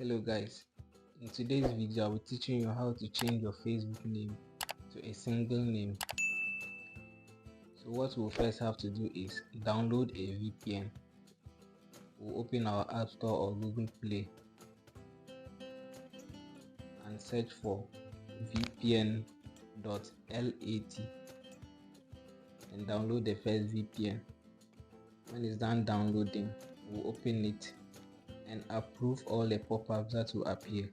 Hello guys, in today's video I'll be teaching you how to change your Facebook name to a single name. So what we'll first have to do is download a VPN. We'll open our App Store or Google Play and search for vpn.lat and download the first VPN. When it's done downloading, we'll open it and approve all the pop-ups that will appear,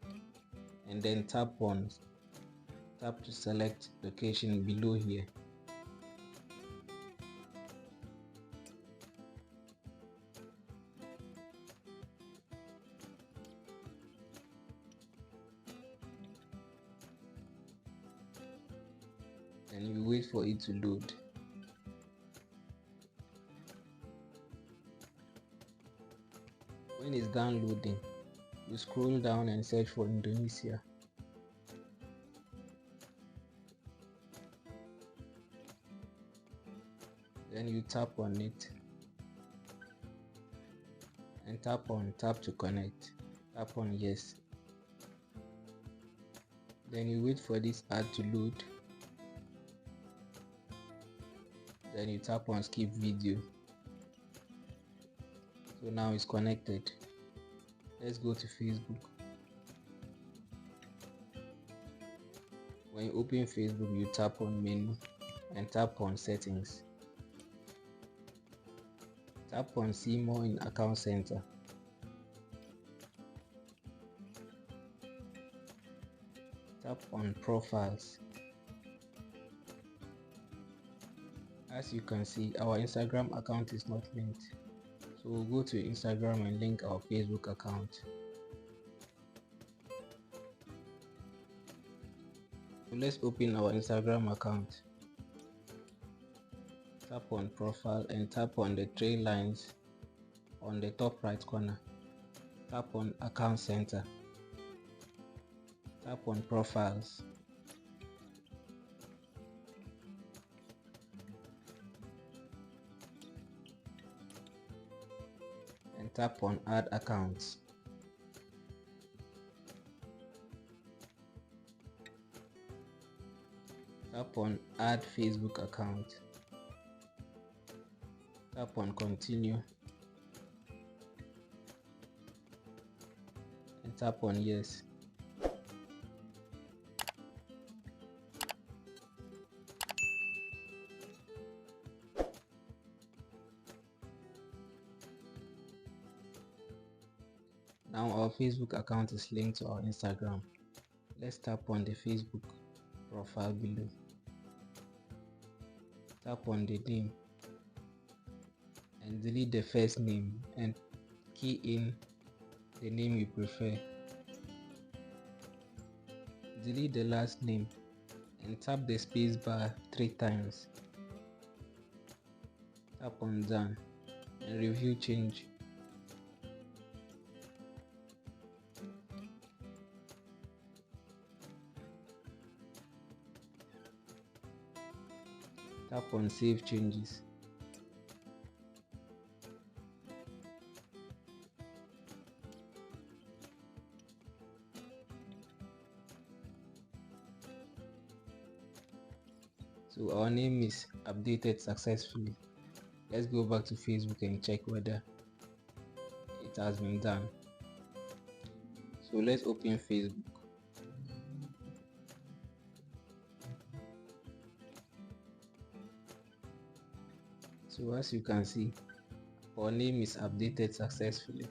and then tap to select location below here. Then you wait for it to load. When it's done loading, you scroll down and search for Indonesia. Then you tap on it and tap to connect. Tap on yes. Then you wait for this ad to load. Then you tap on skip video. So now it's connected. Let's go to Facebook. When you open Facebook, you tap on menu and tap on settings. Tap on see more in account center. Tap on profiles. As you can see, our Instagram account is not linked. So we'll go to Instagram and link our Facebook account. So let's open our Instagram account. Tap on profile and tap on the three lines on the top right corner. Tap on account center. Tap on profiles. And tap on add accounts. Tap on add Facebook account. Tap on continue and tap on yes. Now our Facebook account is linked to our Instagram. Let's tap on the Facebook profile below. Tap on the name and delete the first name and key in the name you prefer. Delete the last name and tap the space bar 3 times. Tap on done and review change. Tap on save changes. So our name is updated successfully. Let's go back to Facebook and check whether it has been done. So let's open Facebook. So as you can see, our name is updated successfully.